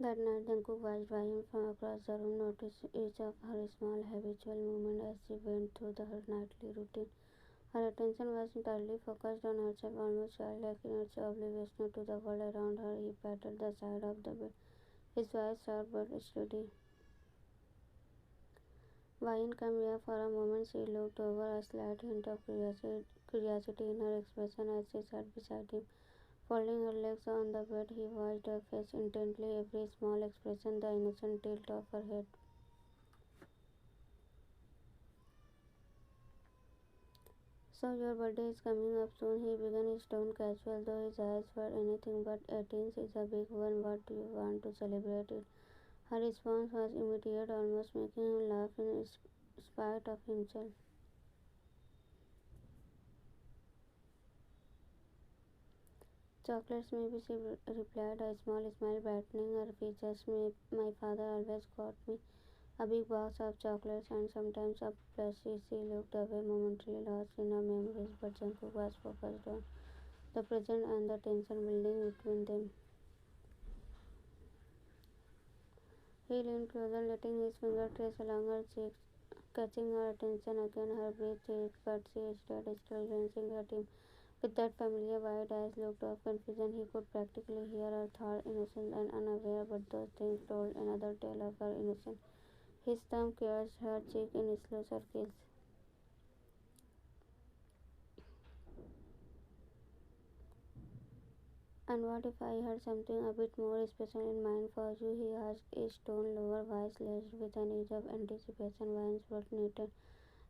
That night, Jungkook watched Ryan from across the room, noticed each of her small habitual movements as she went through her nightly routine. Her attention was entirely focused on herself, almost childlike in its oblivious to the world around her. He patted the side of the bed, his voice sharp but steady. Ryan, come here for a moment. She looked over, a slight hint of curiosity in her expression as she sat beside him. Folding her legs on the bed, he watched her face intently, every small expression, the innocent tilt of her head. So your birthday is coming up soon. He began his tone casual, though his eyes were anything but 18. It's a big one. What do you want to celebrate it? Her response was immediate, almost making him laugh in spite of himself. Chocolates, maybe, she replied, a small smile brightening her features. My father always got me a big box of chocolates and sometimes a plushie. She looked away, momentarily lost in her memories, but Jungkook was focused on the present and the tension building between them. He leaned closer, letting his finger trace along her cheeks, catching her attention again. Her breath changed, but she stayed still, glancing at him with that familiar wide eyes looked of confusion. He could practically hear her thought, innocent and unaware, but those things told another tale of her innocence. His thumb caressed her cheek in slow circles. And what if I had something a bit more special in mind for you? He asked, his tone lower, voice laced with an edge of anticipation. Vine's were knitted,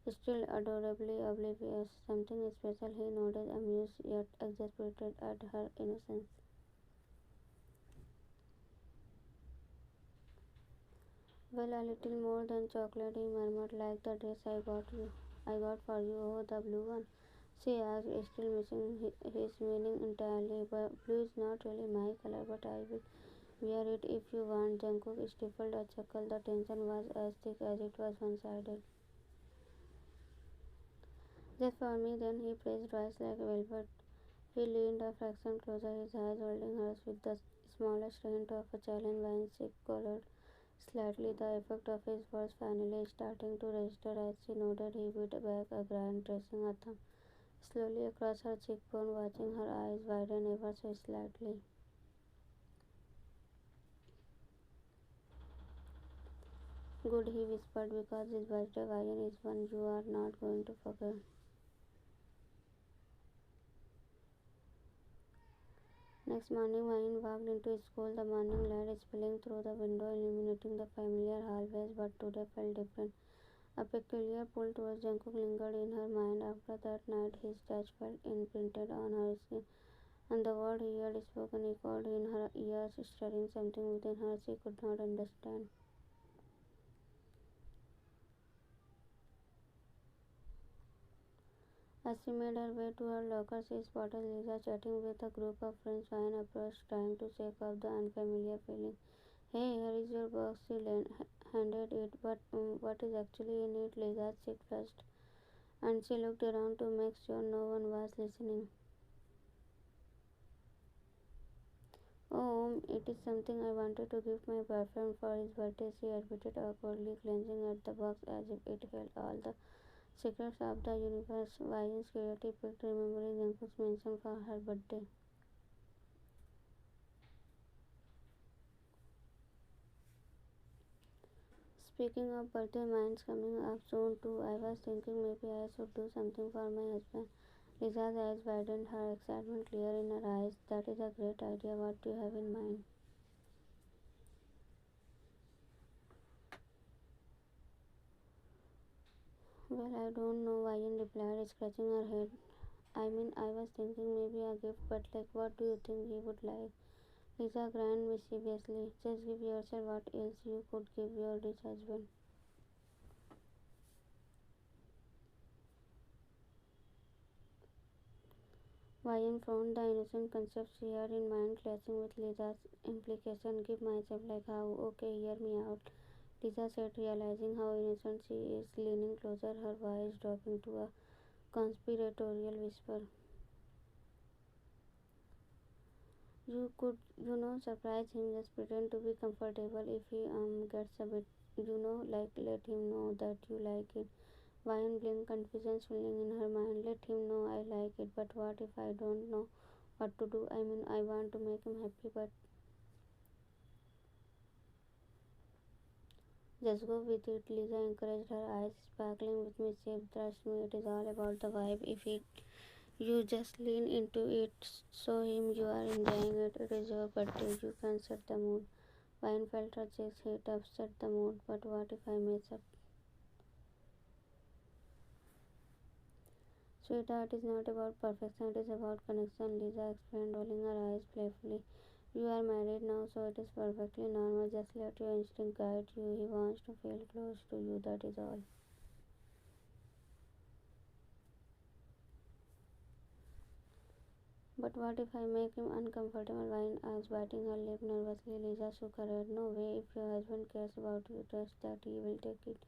still adorably oblivious. Something special, he nodded, amused yet exasperated at her innocence. Well, a little more than chocolate, he murmured, like the dress I got for you. Oh, the blue one. She asked, still missing his meaning entirely. But blue is not really my color, but I will wear it if you want. Jungkook stifled a chuckle. The tension was as thick as it was one-sided. Just for me, then he pressed rice like velvet. He leaned a fraction closer, his eyes holding hers with the smallest hint of a challenge. When she colored slightly, the effect of his words finally starting to register as she nodded. He beat back a grand, tracing a thumb slowly across her cheekbone, watching her eyes widen ever so slightly. Good, he whispered, because this birthday violin is one you are not going to forget. Next morning, Wayne walked into school, the morning light spilling through the window, illuminating the familiar hallways, but today felt different. A peculiar pull towards Jungkook lingered in her mind. After that night, his touch felt imprinted on her skin, and the word he had spoken echoed in her ears, stirring something within her she could not understand. As she made her way to her locker, she spotted Lisa chatting with a group of friends. Ryan approached, trying to shake off the unfamiliar feeling. Hey, here is your box. She handed it, but what is actually in it? Lisa checked first, and she looked around to make sure no one was listening. Oh, it is something I wanted to give my boyfriend for his birthday, she admitted awkwardly, glancing at the box as if it held all the secrets of the universe. Ryan's curiosity piqued, remembering Jungkook's mention for her birthday. Speaking of birthday, mine's coming up soon too. I was thinking maybe I should do something for my husband. Lisa's eyes widened, her excitement clear in her eyes. That is a great idea. What do you have in mind? Well, I don't know, Ryan replied, scratching her head. I mean, I was thinking maybe a gift, but like, what do you think he would like? Lisa grinned mischievously. Just give yourself what else you could give your rich husband. Ryan frowned, the innocent concept she had in mind clashing with Lisa's implication. Give myself like how? Okay, hear me out. Lisa said, realizing how innocent she is, leaning closer, her voice dropping to a conspiratorial whisper. You could, surprise him. Just pretend to be comfortable. If he gets a bit, like, let him know that you like it. Wine blink, confusion swirling in her mind. Let him know I like it, but what if I don't know what to do? I mean, I want to make him happy, but just go with it. Lisa encouraged, her eyes sparkling with mischief. Trust me, it is all about the vibe. If it you just lean into it, show him you are enjoying it. It is your birthday. You can set the mood. Wine felt her chest heat up, set the mood. But what if I mess up? Sweetheart is not about perfection, it is about connection, Lisa explained, rolling her eyes playfully. You are married now, so it is perfectly normal. Just let your instinct guide you. He wants to feel close to you, that is all. But what if I make him uncomfortable? Wine asked, biting her lip nervously. Lisa shook her head. No way. If your husband cares about you, trust that he will take it.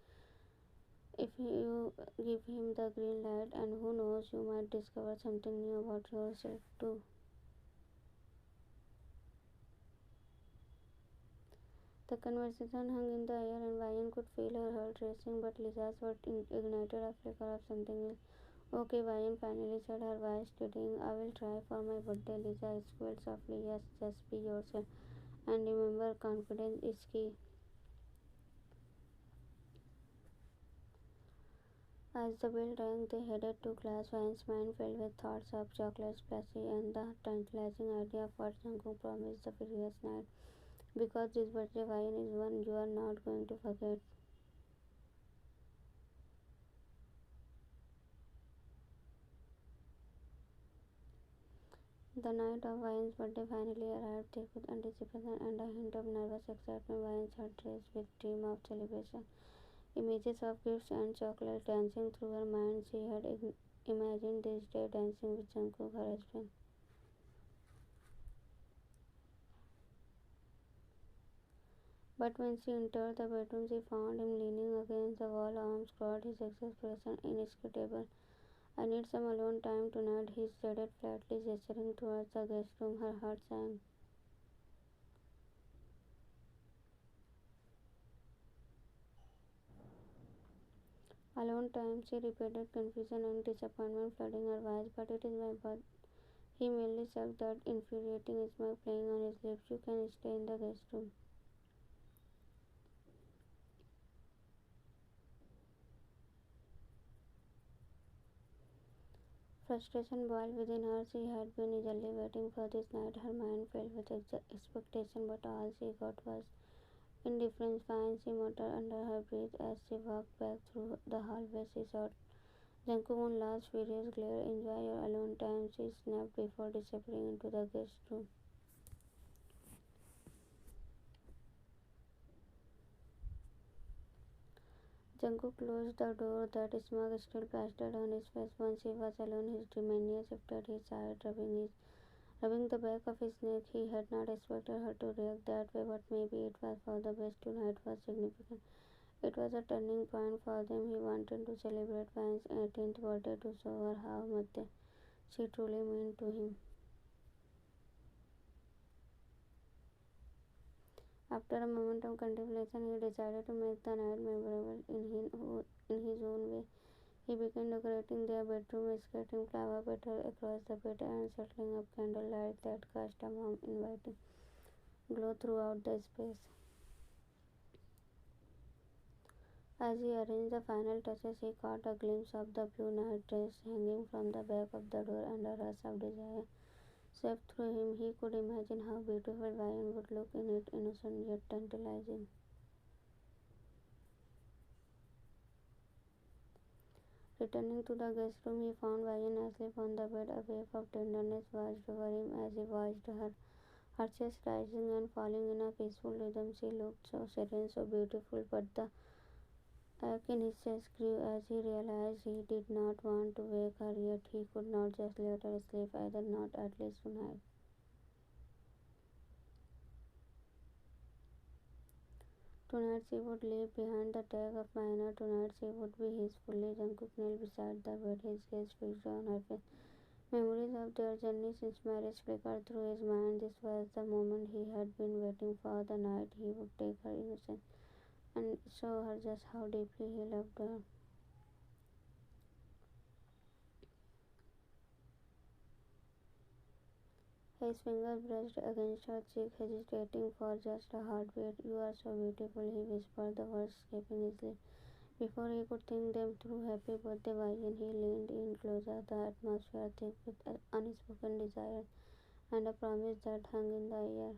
If you give him the green light, and who knows, you might discover something new about yourself too. The conversation hung in the air, and Ryan could feel her heart racing, but Lisa's word ignited a flicker of something else. Okay, Ryan finally said, her voice steadying. I will try for my birthday. Lisa squealed softly. Yes, just be yourself. And remember, confidence is key. As the bell rang, they headed to class. Ryan's mind filled with thoughts of chocolate splashy and the tantalizing idea of what Jungkook promised the previous night. Because this birthday wine is one you are not going to forget. The night of Vine's birthday finally arrived, thick with anticipation and a hint of nervous excitement. Vine's heart raced with dream of celebration. Images of gifts and chocolate dancing through her mind. She had imagined this day dancing with Jungkook, her husband. But when she entered the bedroom, she found him leaning against the wall, arms crossed, his expression inscrutable. I need some alone time tonight, he stated flatly, gesturing towards the guest room. Her heart sank. Alone time, she repeated, confusion and disappointment flooding her voice. But it is my birth. He merely sucked that infuriating smile playing on his lips. You can stay in the guest room. Frustration boiled within her. She had been eagerly waiting for this night. Her mind filled with expectation, but all she got was indifference. Fine, she muttered under her breath as she walked back through the hallway. She saw Jungkook one last furious glare. Enjoy your alone time, she snapped before disappearing into the guest room. Jungkook closed the door. That smug still plastered on his face. Once he was alone, his demeanor shifted. He sighed, rubbing the back of his neck. He had not expected her to react that way, but maybe it was for the best. Tonight was significant. It was a turning point for them. He wanted to celebrate Van's 18th birthday to show her how much she truly meant to him. After a moment of contemplation, he decided to make the night memorable in his own way. He began decorating their bedroom, skirting flower petals across the bed and settling up candlelight that cast a warm, inviting glow throughout the space. As he arranged the final touches, he caught a glimpse of the blue night dress hanging from the back of the door, and a rush of desire swept through him. He could imagine how beautiful Ryan would look in it, innocent yet tantalizing. Returning to the guest room, he found Ryan asleep on the bed. A wave of tenderness washed over him as he watched her chest rising and falling in a peaceful rhythm. She looked so serene, so beautiful, but the ache in his chest grew as he realized he did not want to wake her, yet he could not just let her sleep either, not at least tonight. Tonight she would leave behind the tag of minor. Tonight she would be his fully. Jungkook knelt beside the bed, his gaze fixed on her face. Memories of their journey since marriage flickered through his mind. This was the moment he had been waiting for, the night he would take her innocence and show her just how deeply he loved her. His fingers brushed against her cheek, hesitating for just a heartbeat. "You are so beautiful," he whispered, the words escaping his lips. Before he could think them through, "Happy birthday, Vivian." He leaned in closer, the atmosphere thick with unspoken desire and a promise that hung in the air.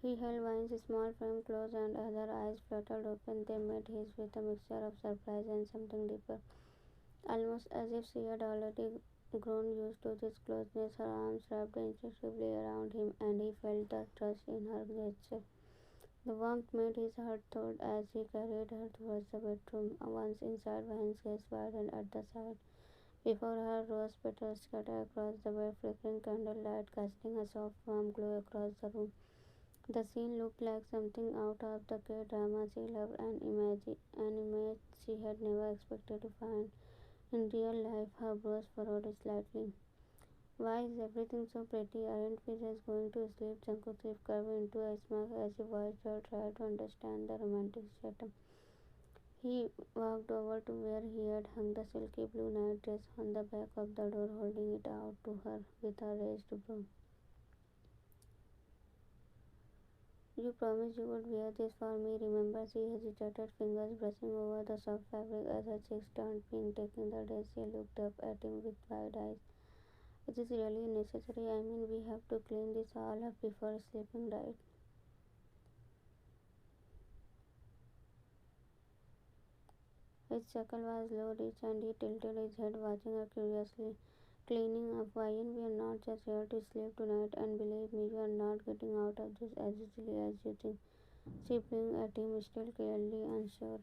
He held Vine's small frame close and her eyes fluttered open. They met his with a mixture of surprise and something deeper, almost as if she had already grown used to this closeness. Her arms wrapped instinctively around him, and he felt the trust in her gesture. The warmth made his heart throb as he carried her towards the bedroom. Once inside, Vine's gaze widened at the side. Before her, rose petals scattered across the bed, flickering candlelight, casting a soft, warm glow across the room. The scene looked like something out of the K-drama she loved, an image she had never expected to find in real life. Her brows furrowed slightly. "Why is everything so pretty? Aren't we just going to sleep?" Jungkook lips curved into a smile as he watched her try to understand the romantic setup. He walked over to where he had hung the silky blue night dress on the back of the door, holding it out to her with a raised brow. "You promised you would wear this for me, remember?" She hesitated, fingers brushing over the soft fabric as her cheeks turned pink. Taking the dress, she looked up at him with wide eyes. "It is really necessary. I mean, we have to clean this all up before sleeping, right?" His chuckle was low, rich, and he tilted his head, watching her curiously. "Cleaning up, Ryan? We are not just here to sleep tonight, and believe me, you are not getting out of this as easily as you think." She blinked at him, still clearly unsure.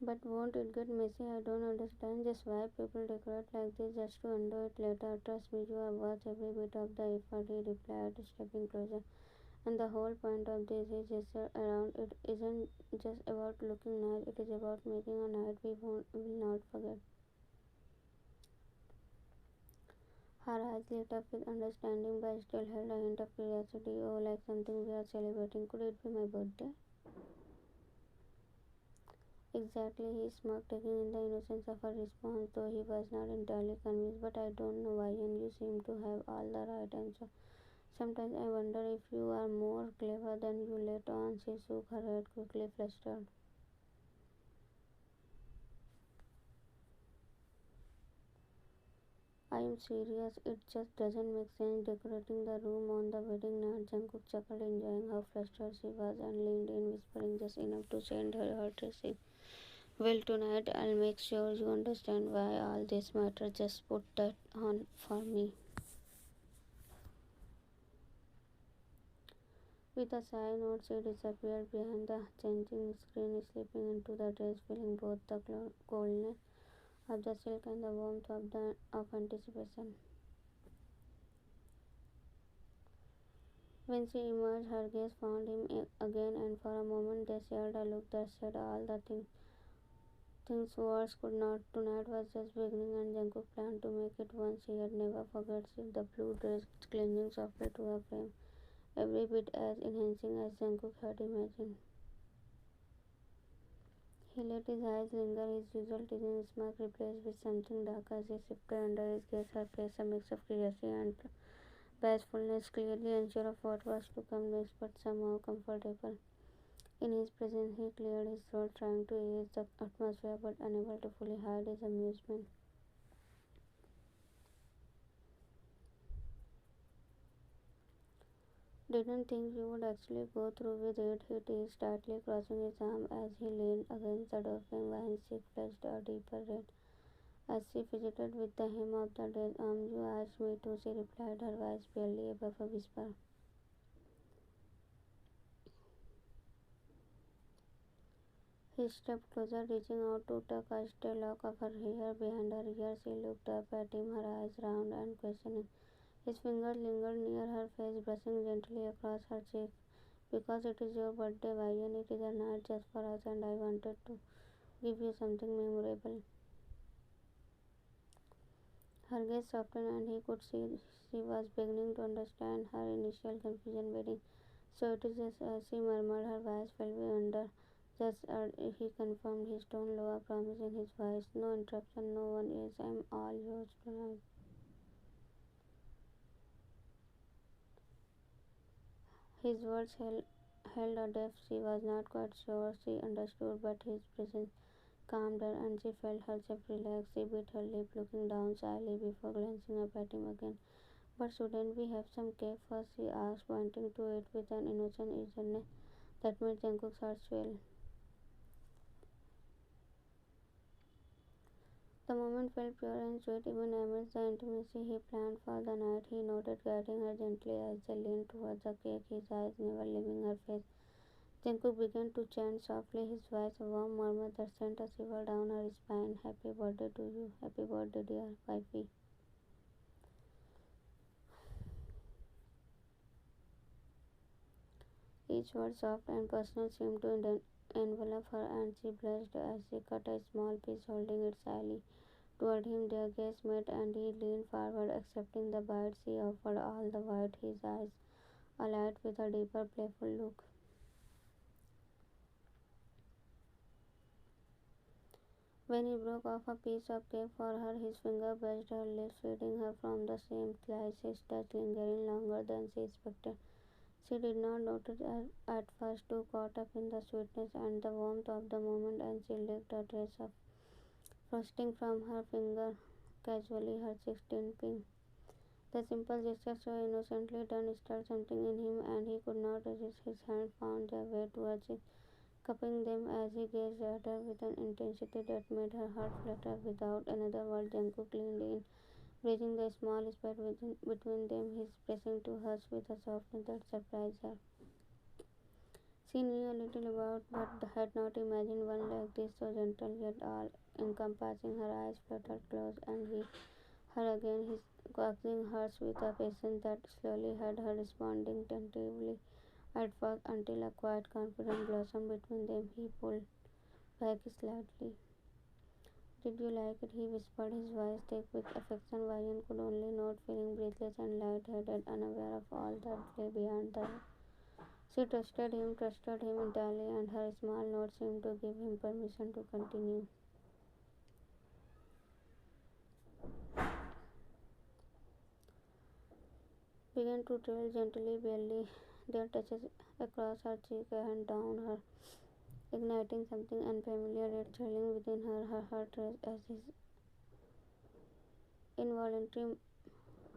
"But won't it get messy? I don't understand just why people decorate like this just to undo it later. Trust me, you are worth every bit of the effort," he replied, stepping closer. "And the whole point of this," he gestured around, "it isn't just about looking nice, it is about making a night will not forget." Her eyes lit up with understanding but still held a hint of curiosity. "Oh, like something we are celebrating. Could it be my birthday?" "Exactly," he smirked, taking in the innocence of her response, though he was not entirely convinced. "But I don't know why, and you seem to have all the right answer. Sometimes I wonder if you are more clever than you let on." She shook her head quickly, flustered. "I am serious. It just doesn't make sense decorating the room on the wedding night." Jungkook chuckled, enjoying how flustered she was, and leaned in, whispering just enough to send her heart racing. "Well, tonight I'll make sure you understand why all this matters. Just put that on for me." With a sigh note, she disappeared behind the changing screen, slipping into the dress, feeling both the coldness of the silk and the warmth of anticipation. When she emerged, her gaze found him again, and for a moment they shared a look that said all the things words could not. Tonight was just beginning, and Jungkook planned to make it one she had never forgot. The blue dress clinging softly to her frame, every bit as enhancing as Jungkook had imagined. He let his eyes linger, his usual teasing smirk replaced with something darker. She shifted under his gaze, her face a mix of curiosity and bashfulness, clearly unsure of what was to come next, but somehow comfortable. In his presence, he cleared his throat, trying to ease the atmosphere, but unable to fully hide his amusement. "Didn't think you would actually go through with it," he teased, tightly crossing his arm as he leaned against the doorframe. Vine's cheek flushed a deeper red as she fidgeted with the hem of the dress. You asked me to," she replied, her voice barely above a whisper. He stepped closer, reaching out to tuck a stray lock of her hair behind her ear. She looked up at him, her eyes round and questioning. His fingers lingered near her face, brushing gently across her cheek. Because it is your birthday, Vayan. It is a night just for us, and I wanted to give you something memorable. Her gaze softened, and he could see she was beginning to understand her initial confusion. Wedding. So it is just as she murmured, her voice fell under. Just as he confirmed, his tone low, a promise in his voice. No interruption, no one else. I'm all yours tonight. His words held a depth she was not quite sure she understood, but his presence calmed her, and she felt herself relax. She bit her lip, looking down shyly before glancing up at him again. But shouldn't we have some cake first? She asked, pointing to it with an innocent eagerness that made Jungkook's heart swell. The moment felt pure and sweet, even amidst the intimacy he planned for the night. He nodded, guiding her gently as they leaned towards the cake, his eyes never leaving her face. Jungkook began to chant softly, his voice a warm murmur that sent a shiver down her spine. Happy birthday to you. Happy birthday, dear wifey. Each word, soft and personal, seemed to envelop her, and she blushed as she cut a small piece, holding it shyly toward him. Their gaze met, and he leaned forward, accepting the bite she offered, all the while his eyes alight with a deeper, playful look. When he broke off a piece of cake for her, his finger brushed her lips, feeding her from the same slice, his touch lingering longer than she expected. She did not notice at first, too caught up in the sweetness and the warmth of the moment, and she licked a trace of frosting from her finger casually, her cheeks turned pink. The simple gesture, so innocently done, stirred something in him, and he could not resist. His hands found their way towards it, cupping them as he gazed at her with an intensity that made her heart flutter. Without another word, Jungkook leaned in, bridging the small space between them, his pressing to hers with a softness that surprised her. She knew a little about, but had not imagined one like this, so gentle yet all encompassing. Her eyes fluttered close, and he her again, his coaxing hers with a patience that slowly had her responding tentatively at first until a quiet confidence blossomed between them. He pulled back slightly. Did you like it? He whispered, his voice thick with affection. Ryan could only nod, feeling breathless and light-headed, unaware of all that lay beyond the. She trusted him entirely, and her small nod seemed to give him permission to continue. Began to trail gently, barely their touches across her cheek and down her, igniting something unfamiliar yet thrilling within her. Her heart raced as his involuntary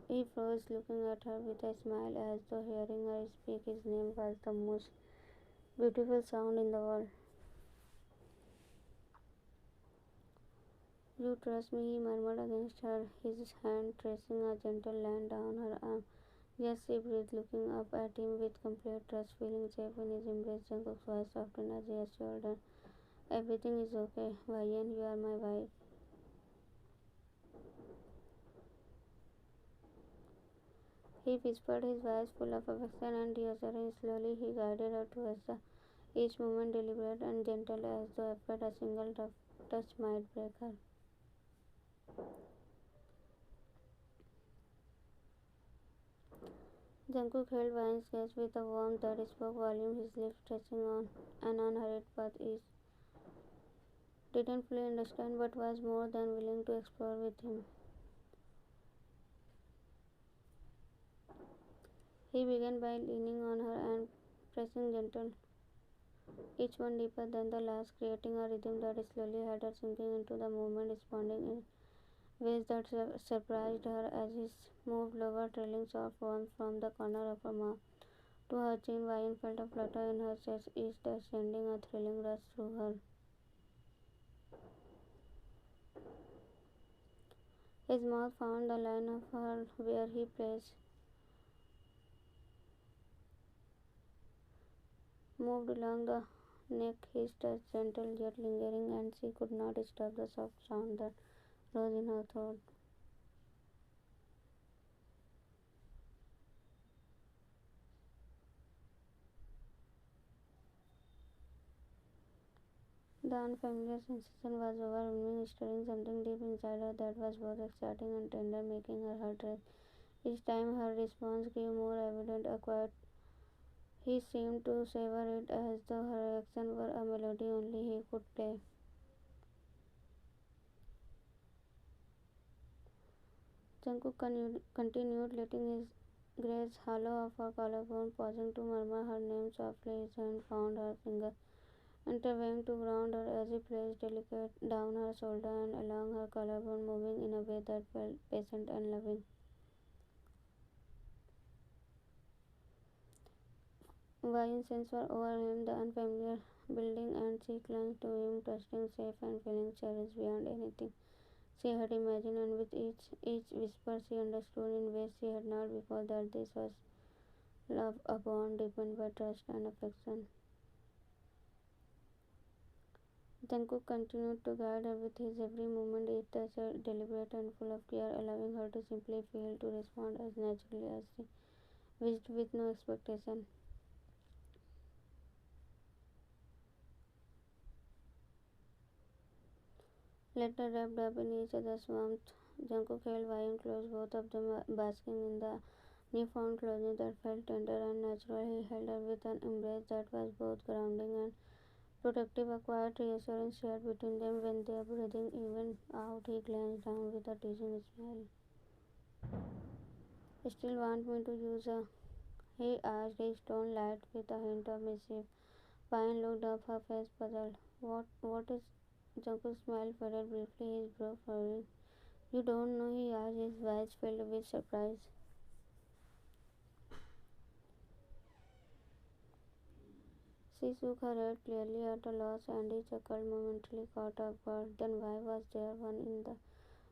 he froze, looking at her with a smile as though hearing her speak his name was the most beautiful sound in the world. You trust me, he murmured against her, his hand tracing a gentle line down her arm. Yes, she breathed, looking up at him with complete trust, feeling safe in his embrace. Jungkook's voice softened as he assured her, everything is okay, Vayan, you are my wife. He whispered, his voice full of affection and reassurance. Slowly he guided her towards the each movement deliberate and gentle as though afraid a single rough touch might break her. Jungkook held Vine's gaze with a warmth that spoke volumes, his lips touching on an unhurried path each didn't fully understand but was more than willing to explore with him. He began by leaning on her and pressing gentle, each one deeper than the last, creating a rhythm that slowly had her sinking into the movement, responding in ways that surprised her as he moved lower, trailing soft warmth from the corner of her mouth to her chin. Vine felt a flutter in her chest, each touch sending a thrilling rush through her. His mouth found the line of her where he placed, moved along the neck, his touch gentle yet lingering, and she could not stop the soft sound that rose in her throat. The unfamiliar sensation was overwhelming, stirring something deep inside her that was both exciting and tender, making her heart race. Each time her response grew more evident, a quiet he seemed to savor it as though her reaction were a melody only he could play. Jungkook continued, letting his graze hollow of her collarbone, pausing to murmur her name softly. His hand found her finger, intervening to ground her as he placed delicate down her shoulder and along her collarbone, moving in a way that felt patient and loving. Vayan's sense were overwhelmed, the unfamiliar building, and she clung to him, trusting, safe, and feeling cherished beyond anything she had imagined. And with each whisper, she understood in ways she had not before that this was love, a bond deepened by trust and affection. Jungkook continued to guide her with his every movement, each touch deliberate and full of care, allowing her to simply feel, to respond as naturally as she wished, with no expectation. Later, wrapped up in each other's warmth, Jungkook held Vayan close, both of them basking in the newfound closeness that felt tender and natural. He held her with an embrace that was both grounding and protective, a quiet reassurance shared between them. When their breathing evened out, he glanced down with a teasing smile. Still want me to use a? He asked, his tone light with a hint of mischief. Pine looked up, her face puzzled. What is? Jungkook's smile faded briefly, his brow furrowing. You don't know, he asked, his voice filled with surprise. She shook her head, clearly at a loss, and he chuckled, momentarily caught off guard. Then why was there one in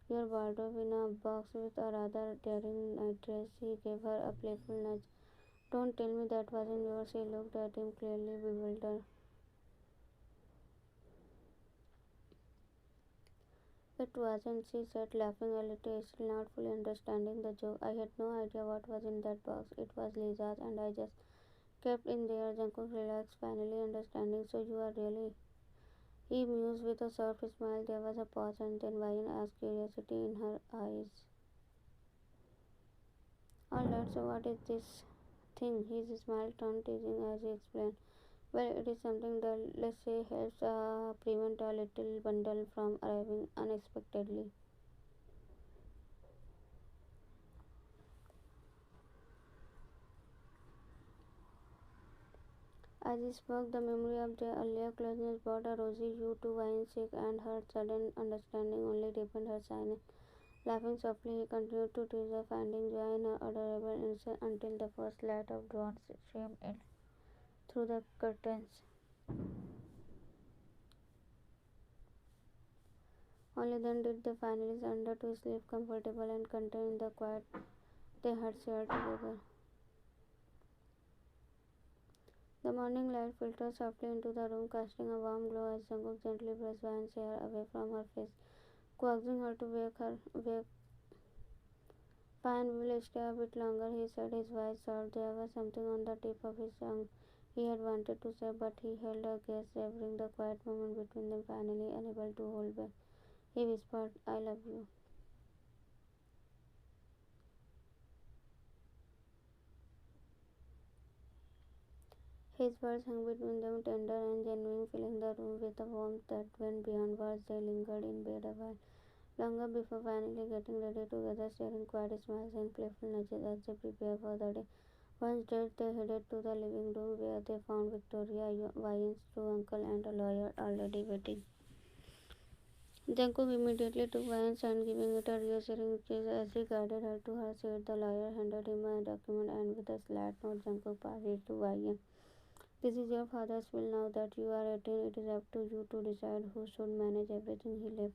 your wardrobe in a box with a rather daring nightdress? He gave her a playful nudge. Don't tell me that wasn't yours. She looked at him, clearly bewildered. It wasn't, she said, laughing a little, still not fully understanding the joke. I had no idea what was in that box. It was Lisa's, and I just kept in there. Jungkook relaxed, finally understanding. So you are really? He mused with a soft smile. There was a pause, and then Vayan asked, curiosity in her eyes. Alright, so what is this thing? His smile turned teasing as he explained. Well, it is something that, let's say, helps prevent a little bundle from arriving unexpectedly. As he spoke, the memory of their earlier closeness brought a rosy hue to Vine's cheek, and her sudden understanding only deepened her shyness. Laughing softly, he continued to tease her, finding joy in her adorable innocence until the first light of dawn streamed in through the curtains. Only then did they finally surrender to sleep, comfortable and content in the quiet they had shared together. The morning light filtered softly into the room, casting a warm glow as Jungkook gently brushed Vine's hair away from her face, coaxing her to wake. Fine, we will stay a bit longer, he said, his voice soft. There was something on the tip of his tongue he had wanted to say, but he held her gaze, savoring the quiet moment between them, finally unable to hold back. He whispered, I love you. His words hung between them, tender and genuine, filling the room with a warmth that went beyond words. They lingered in bed a while longer before finally getting ready together, sharing quiet smiles and playful nudges as they prepared for the day. Once dressed, they headed to the living room where they found Victoria, Vian's true uncle, and a lawyer already waiting. Jungkook immediately took Vian's hand, giving it a reassuring kiss as he guided her to her seat. The lawyer handed him a document, and with a slight nod, Jungkook passed it to Vian. This is your father's will. Now that you are 18, it is up to you to decide who should manage everything, he left.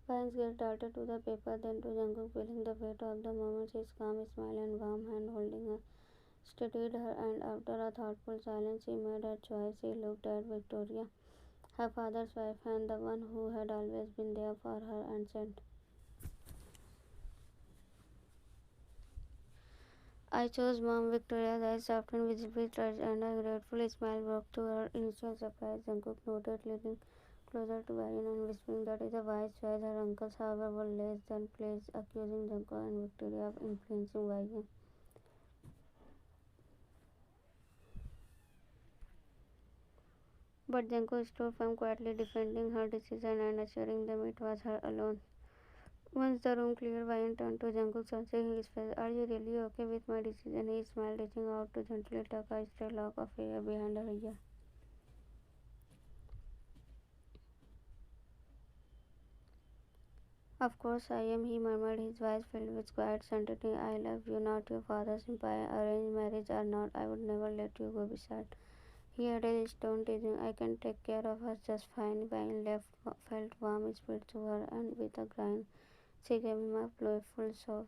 Vian's gaze darted to the paper, then to Jungkook, feeling the weight of the moment. His calm smile and warm hand holding her steadied her, and after a thoughtful silence, she made her choice. She looked at Victoria, her father's wife, and the one who had always been there for her, and said, I chose Mom. Victoria's eyes softened visibly touched and a grateful smile broke through her initial surprise. Jungkook nodded, leaning closer to Ryan and whispering that is a wise choice. Her uncles, however, were less than pleased, accusing Jungkook and Victoria of influencing Ryan. But Jungkook stood firm, quietly defending her decision and assuring them it was her alone. Once the room cleared, Ryan turned to Jungkook, searching his face. Are you really okay with my decision? He smiled, reaching out to gently tuck a straight lock of hair behind her ear. Of course I am, he murmured, his voice filled with quiet certainty. I love you, not your father's empire, arranged marriage or not. I would never let you go beside. He added his tone teasing. I can take care of us just fine. Wine left felt warm spirit to her, and with a grin, she gave him a playful shove.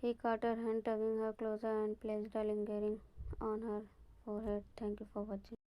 He caught her hand, tugging her closer, and placed a lingering on her forehead. Thank you for watching.